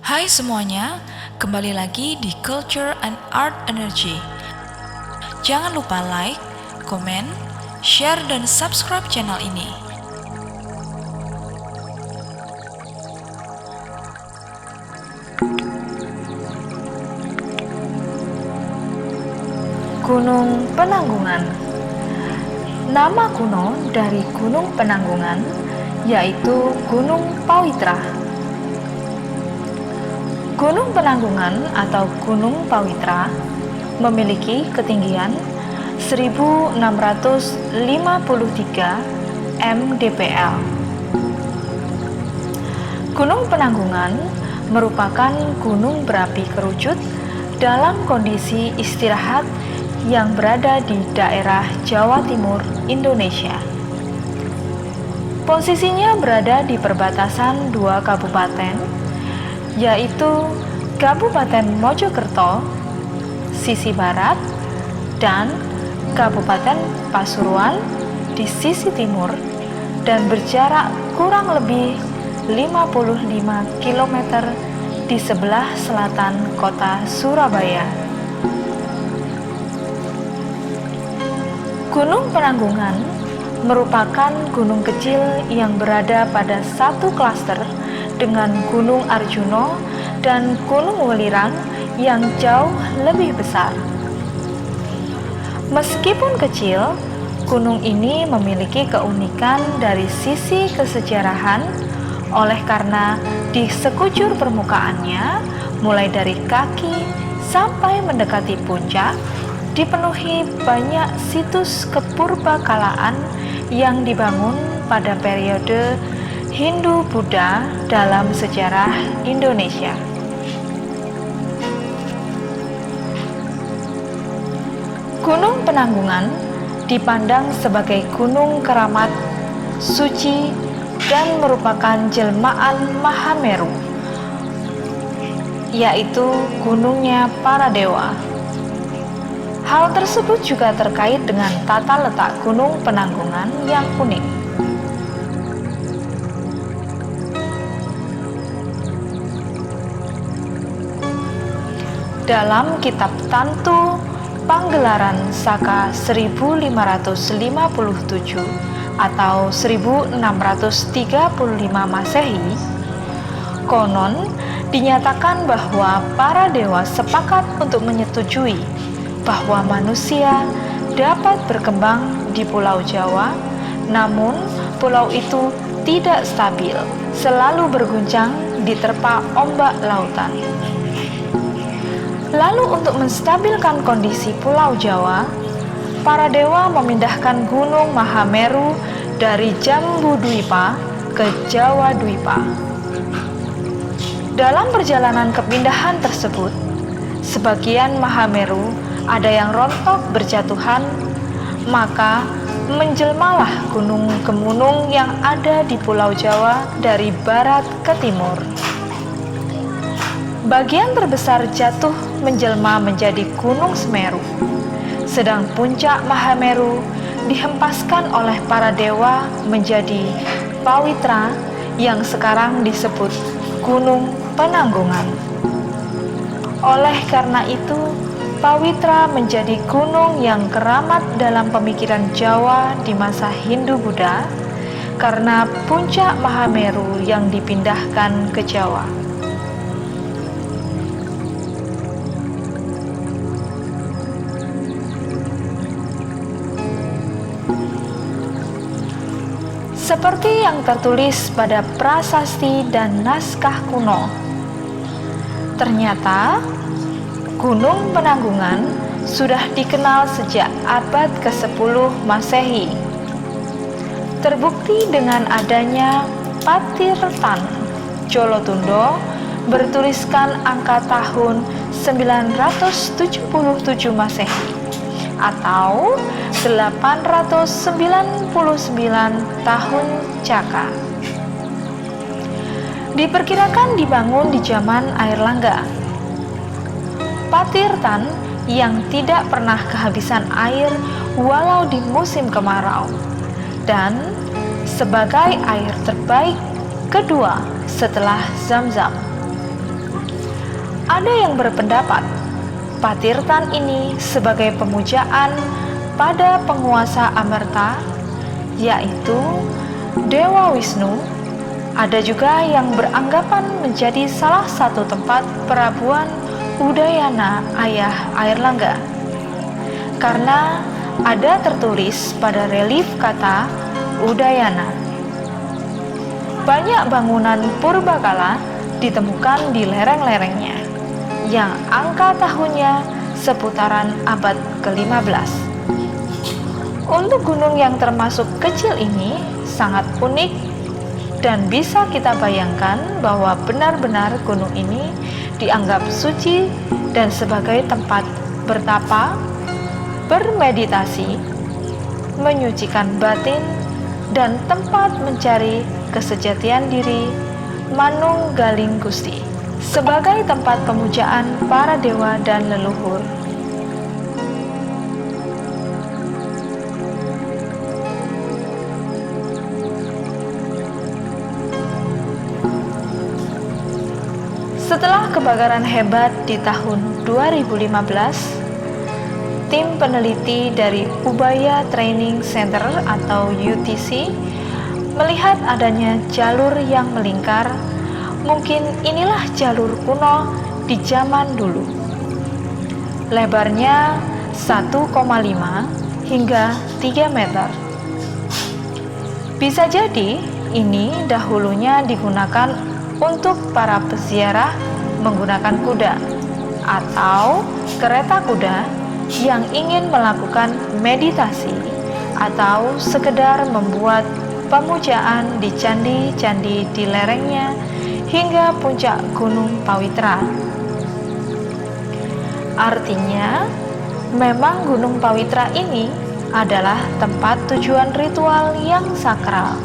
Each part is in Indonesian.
Hai semuanya, kembali lagi di Culture and Art Energy. Jangan lupa like, komen, share, dan subscribe channel ini. Gunung Penanggungan. Nama kuno dari Gunung Penanggungan yaitu Gunung Pawitra. Gunung Penanggungan atau Gunung Pawitra memiliki ketinggian 1653 mdpl. Gunung Penanggungan merupakan gunung berapi kerucut dalam kondisi istirahat yang berada di daerah Jawa Timur, Indonesia. Posisinya berada di perbatasan dua kabupaten, yaitu Kabupaten Mojokerto, sisi barat, dan Kabupaten Pasuruan di sisi timur, dan berjarak kurang lebih 55 km di sebelah selatan kota Surabaya. Gunung Penanggungan merupakan gunung kecil yang berada pada satu klaster dengan Gunung Arjuno dan Gunung Welirang yang jauh lebih besar. Meskipun kecil, gunung ini memiliki keunikan dari sisi kesejarahan oleh karena di sekujur permukaannya, mulai dari kaki sampai mendekati puncak, dipenuhi banyak situs kepurbakalaan yang dibangun pada periode Hindu-Buddha dalam sejarah Indonesia. Gunung Penanggungan dipandang sebagai gunung keramat, suci, dan merupakan jelmaan Mahameru, yaitu gunungnya para dewa. Hal tersebut juga terkait dengan tata letak Gunung Penanggungan yang unik. Dalam kitab Tantu Panggelaran Saka 1557 atau 1635 Masehi, konon dinyatakan bahwa para dewa sepakat untuk menyetujui bahwa manusia dapat berkembang di Pulau Jawa, namun pulau itu tidak stabil, selalu berguncang diterpa ombak lautan. Lalu untuk menstabilkan kondisi Pulau Jawa, para dewa memindahkan Gunung Mahameru dari Jambudwipa ke Jawa Dwipa. Dalam perjalanan kepindahan tersebut, sebagian Mahameru ada yang rontok berjatuhan, maka menjelmalah gunung Gemunung yang ada di Pulau Jawa dari barat ke timur. Bagian terbesar jatuh menjelma menjadi Gunung Semeru, sedang puncak Mahameru dihempaskan oleh para dewa menjadi Pawitra yang sekarang disebut Gunung Penanggungan. Oleh karena itu, Pawitra menjadi gunung yang keramat dalam pemikiran Jawa di masa Hindu-Buddha karena puncak Mahameru yang dipindahkan ke Jawa. Seperti yang tertulis pada prasasti dan naskah kuno, ternyata Gunung Penanggungan sudah dikenal sejak abad ke-10 Masehi. Terbukti dengan adanya Patirtan Jolotundo bertuliskan angka tahun 977 Masehi atau 899 tahun Caka. Diperkirakan dibangun di zaman Airlangga. Patirtan yang tidak pernah kehabisan air walau di musim kemarau, dan sebagai air terbaik kedua setelah Zam-Zam. Ada yang berpendapat Patirtan ini sebagai pemujaan pada penguasa Amerta, yaitu Dewa Wisnu. Ada juga yang beranggapan menjadi salah satu tempat perabuan Udayana ayah Airlangga, karena ada tertulis pada relief kata Udayana. Banyak bangunan purbakala ditemukan di lereng-lerengnya, yang angka tahunnya seputaran abad ke-15. Untuk gunung yang termasuk kecil ini sangat unik, dan bisa kita bayangkan bahwa benar-benar gunung ini dianggap suci dan sebagai tempat bertapa, bermeditasi, menyucikan batin, dan tempat mencari kesejatian diri Manunggaling Gusti, sebagai tempat pemujaan para dewa dan leluhur. Setelah kebakaran hebat di tahun 2015, tim peneliti dari Ubaya Training Center atau UTC melihat adanya jalur yang melingkar. Mungkin inilah jalur kuno di zaman dulu. Lebarnya 1,5 hingga 3 meter. Bisa jadi ini dahulunya digunakan untuk para peziarah menggunakan kuda atau kereta kuda yang ingin melakukan meditasi atau sekedar membuat pemujaan di candi-candi di lerengnya hingga puncak Gunung Pawitra. Artinya, memang Gunung Pawitra ini adalah tempat tujuan ritual yang sakral.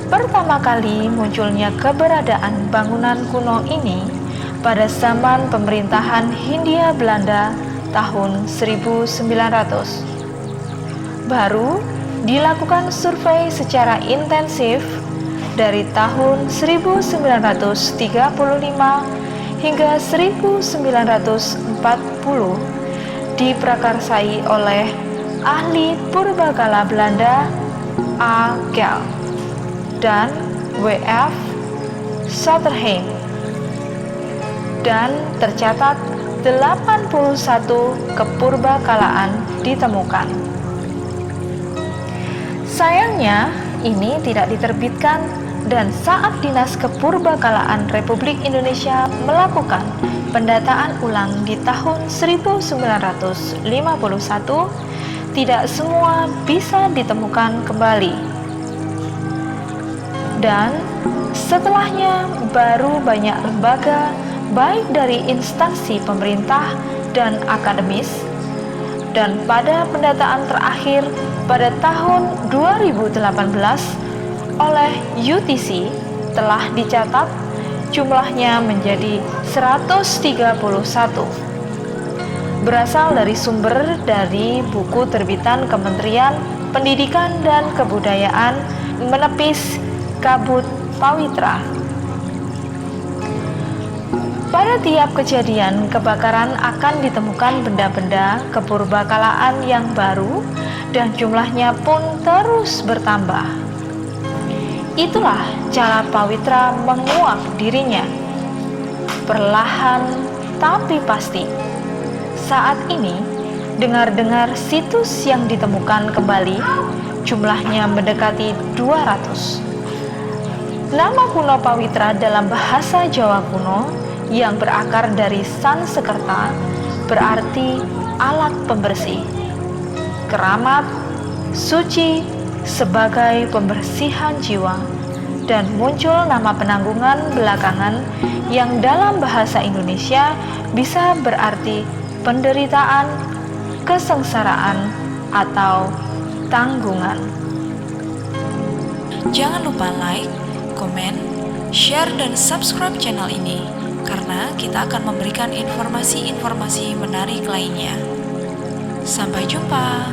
Pertama kali munculnya keberadaan bangunan kuno ini pada zaman pemerintahan Hindia Belanda tahun 1900. Baru dilakukan survei secara intensif dari tahun 1935 hingga 1940 diprakarsai oleh ahli purbakala Belanda A. Gell dan W.F. Sotterheim, dan tercatat 81 kepurbakalaan ditemukan. Sayangnya, ini tidak diterbitkan, dan saat Dinas Kepurbakalaan Republik Indonesia melakukan pendataan ulang di tahun 1951, tidak semua bisa ditemukan kembali. Dan setelahnya baru banyak lembaga, baik dari instansi pemerintah dan akademis, dan pada pendataan terakhir pada tahun 2018 oleh UTC telah dicatat jumlahnya menjadi 131. Berasal dari sumber dari buku terbitan Kementerian Pendidikan dan Kebudayaan Menepis Kabut Pawitra. Pada tiap kejadian kebakaran akan ditemukan benda-benda kepurbakalaan yang baru, dan jumlahnya pun terus bertambah. Itulah cara Pawitra menguak dirinya, perlahan tapi pasti. Saat ini, dengar-dengar situs yang ditemukan kembali jumlahnya mendekati 200. Nama kuno Pawitra dalam bahasa Jawa kuno yang berakar dari Sanskerta berarti alat pembersih, keramat, suci sebagai pembersihan jiwa, dan muncul nama penanggungan belakangan yang dalam bahasa Indonesia bisa berarti penderitaan, kesengsaraan, atau tanggungan. Jangan lupa like, komen, share, dan subscribe channel ini, karena kita akan memberikan informasi-informasi menarik lainnya. Sampai jumpa.